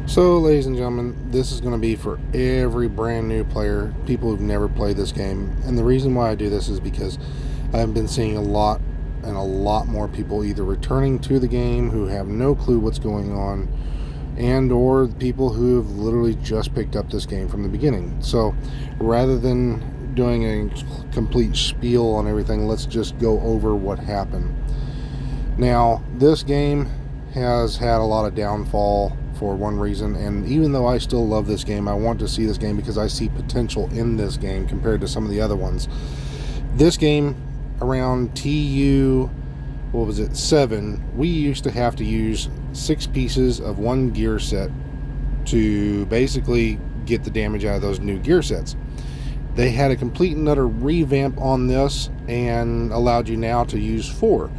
So, ladies and gentlemen, this is going to be for every brand new player, people who've never played this game. And the reason why I do this is because I've been seeing a lot more people either returning to the game who have no clue what's going on, and or people who have literally just picked up this game from the beginning. So, rather than doing a complete spiel on everything, let's just go over what happened. Now, this game has had a lot of downfall for one reason, and even though I still love this game, I want to see this game because I see potential in this game compared to some of the other ones. This game, around TU, 7, we used to have to use 6 pieces of one gear set to basically get the damage out of those new gear sets. They had a complete and utter revamp on this and allowed you now to use 4.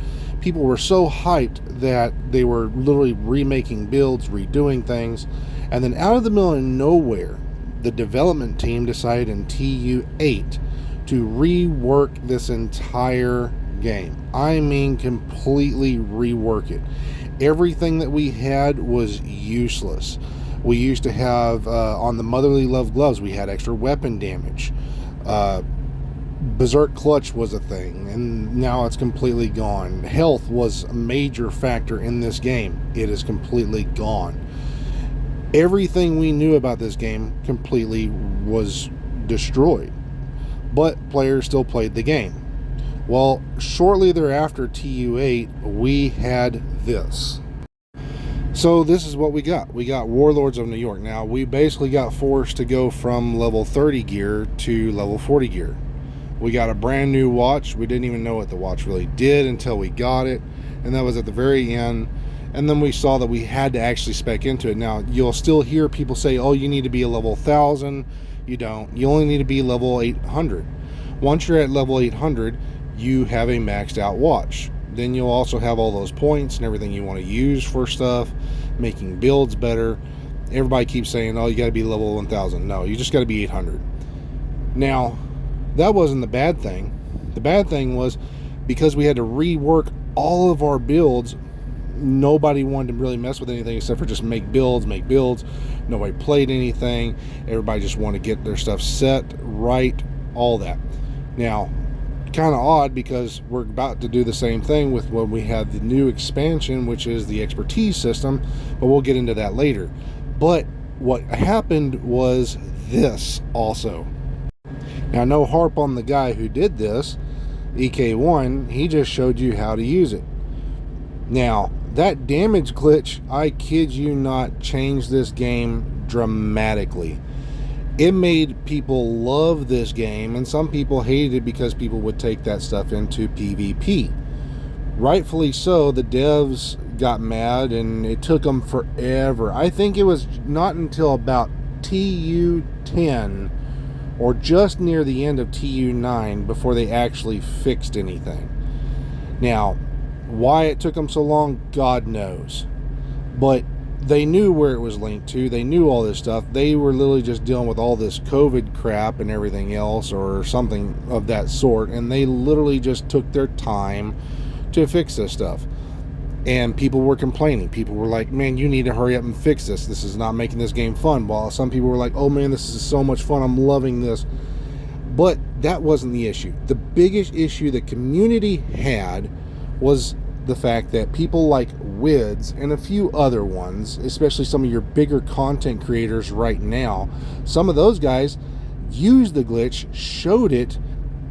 People were so hyped that they were literally remaking builds, redoing things, and then out of the middle of nowhere, the development team decided in TU8 to rework this entire game. I mean, completely rework it. Everything that we had was useless. We used to have, on the Motherly Love gloves, we had extra weapon damage. Berserk Clutch was a thing, and now it's completely gone. Health was a major factor in this game. It is completely gone. Everything we knew about this game completely was destroyed, but players still played the game. Well, shortly thereafter, TU8, we had this. So this is what we got. We got Warlords of New York. Now, we basically got forced to go from level 30 gear to level 40 gear. We got a brand new watch. We didn't even know what the watch really did until we got it, and that was at the very end. And then we saw that we had to actually spec into it. Now, you'll still hear people say, oh, you need to be a level 1000. You don't. You only need to be level 800. Once you're at level 800, you have a maxed out watch. Then you'll also have all those points and everything you want to use for stuff, making builds better. Everybody keeps saying, oh, you got to be level 1000. No, you just got to be 800. Now, that wasn't the bad thing. The bad thing was because we had to rework all of our builds, nobody wanted to really mess with anything except for just make builds. Nobody played anything. Everybody just wanted to get their stuff set, right, all that. Now, kind of odd because we're about to do the same thing with when we have the new expansion, which is the expertise system, but we'll get into that later. But what happened was this also. Now, no harp on the guy who did this, EK1, he just showed you how to use it. Now, that damage glitch, I kid you not, changed this game dramatically. It made people love this game, and some people hated it because people would take that stuff into PvP. Rightfully so, the devs got mad, and it took them forever. I think it was not until about TU10 or just near the end of TU9 before they actually fixed anything. Now, why it took them so long, God knows. But they knew where it was linked to. They knew all this stuff. They were literally just dealing with all this COVID crap and everything else or something of that sort, and they literally just took their time to fix this stuff. And people were complaining. People were like, man, you need to hurry up and fix this. This is not making this game fun. While some people were like, oh man, this is so much fun. I'm loving this. But that wasn't the issue. The biggest issue the community had was the fact that people like Wids and a few other ones, especially some of your bigger content creators right now, some of those guys used the glitch, showed it,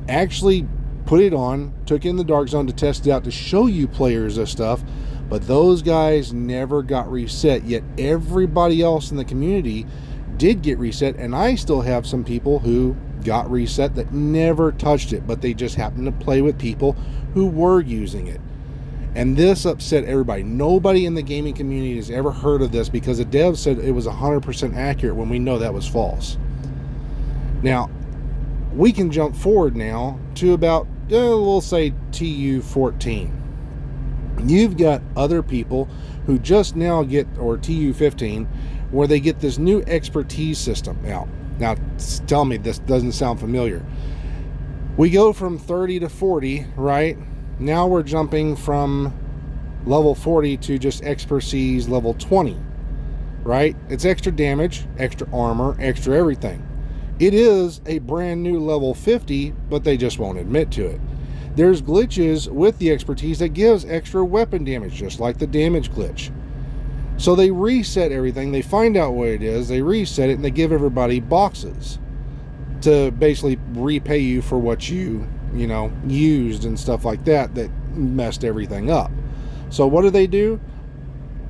actually put it on, took it in the Dark Zone to test it out to show you players this stuff, but those guys never got reset, yet everybody else in the community did get reset, and I still have some people who got reset that never touched it, but they just happened to play with people who were using it. And this upset everybody. Nobody in the gaming community has ever heard of this because the devs said it was 100% accurate when we know that was false. Now, we can jump forward now to about, we'll say TU14. You've got other people who just now get, or TU15, where they get this new expertise system. Now tell me this doesn't sound familiar. We go from 30 to 40, right? Now we're jumping from level 40 to just expertise level 20. right? It's extra damage, extra armor, extra everything. It is a brand new level 50, but they just won't admit to it. There's glitches with the expertise that gives extra weapon damage, just like the damage glitch. So they reset everything, they find out what it is, they reset it, and they give everybody boxes to basically repay you for what you used and stuff like that messed everything up. So what do?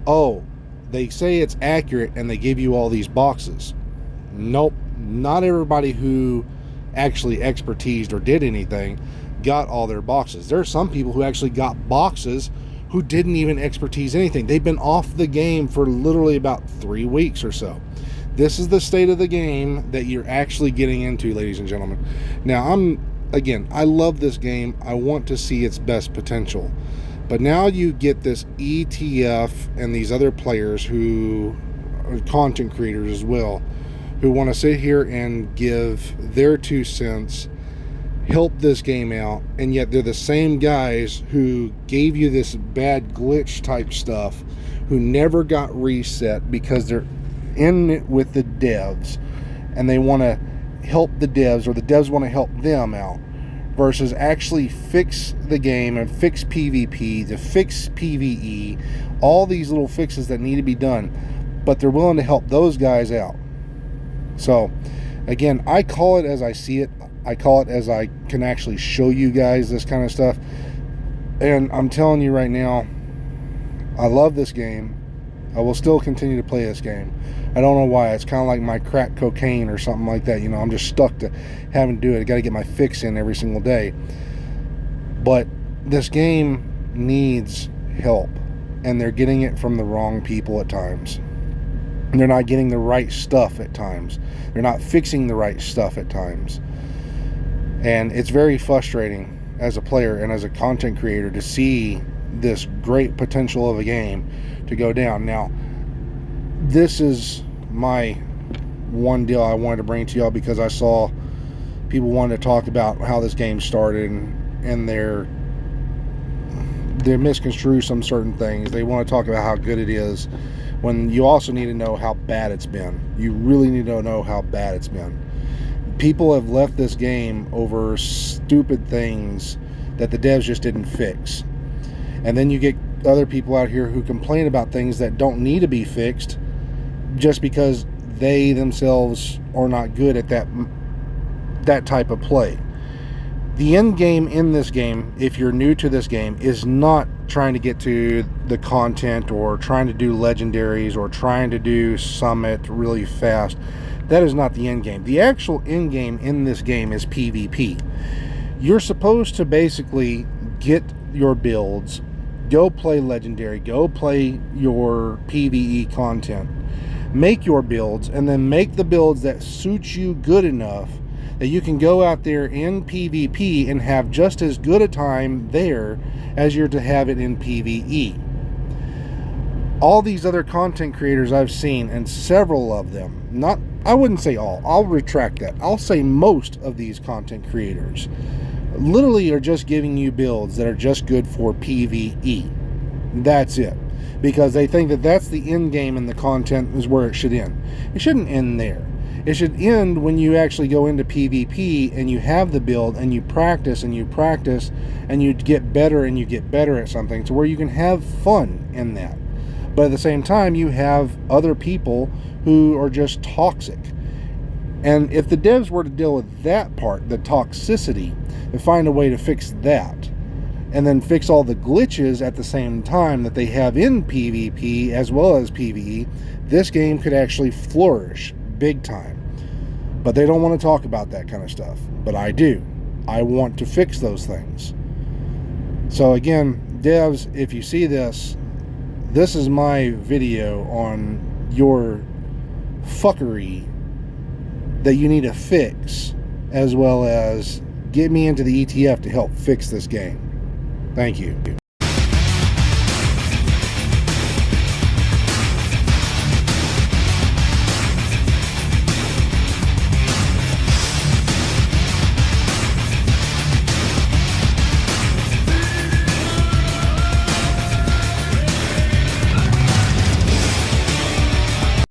Oh, they say it's accurate and they give you all these boxes. Nope, not everybody who actually expertised or did anything got all their boxes. There are some people who actually got boxes who didn't even expertise anything. They've been off the game for literally about 3 weeks or so. This is the state of the game that you're actually getting into, ladies and gentlemen. Now, I love this game. I want to see its best potential. But now you get this ETF and these other players who are content creators as well, who want to sit here and give their 2 cents, help this game out, and yet they're the same guys who gave you this bad glitch type stuff, who never got reset because they're in it with the devs and they want to help the devs, or the devs want to help them out, versus actually fix the game and fix PvP, to fix PvE, all these little fixes that need to be done, but they're willing to help those guys out. So again, I call it as I see it. I call it as I can actually show you guys this kind of stuff. And I'm telling you right now, I love this game. I will still continue to play this game. I don't know why. It's kind of like my crack cocaine or something like that. I'm just stuck to having to do it. I got to get my fix in every single day. But this game needs help, and they're getting it from the wrong people at times. They're not getting the right stuff at times. They're not fixing the right stuff at times. And it's very frustrating as a player and as a content creator to see this great potential of a game to go down. Now, this is my one deal I wanted to bring to y'all, because I saw people wanted to talk about how this game started and they're misconstrue some certain things. They want to talk about how good it is, when you also need to know how bad it's been. You really need to know how bad it's been. People have left this game over stupid things that the devs just didn't fix. And then you get other people out here who complain about things that don't need to be fixed just because they themselves are not good at that type of play. The end game in this game, if you're new to this game, is not trying to get to the content or trying to do legendaries or trying to do summit really fast. That is not the end game. The actual end game in this game is PvP. You're supposed to basically get your builds, go play legendary, go play your PvE content, make your builds, and then make the builds that suit you good enough that you can go out there in PvP and have just as good a time there as you're to have it in PvE. All these other content creators I've seen, and several of them, I wouldn't say all, I'll retract that. I'll say most of these content creators literally are just giving you builds that are just good for PvE. That's it. Because they think that that's the end game and the content is where it should end. It shouldn't end there. It should end when you actually go into PvP and you have the build and you practice and you practice and you get better and you get better at something to where you can have fun in that. But at the same time, you have other people who are just toxic. And if the devs were to deal with that part, the toxicity, and find a way to fix that, and then fix all the glitches at the same time that they have in PvP as well as PvE, this game could actually flourish big time. But they don't want to talk about that kind of stuff. But I do. I want to fix those things. So again, devs, if you see this, this is my video on your fuckery that you need to fix, as well as get me into the ETF to help fix this game. Thank you.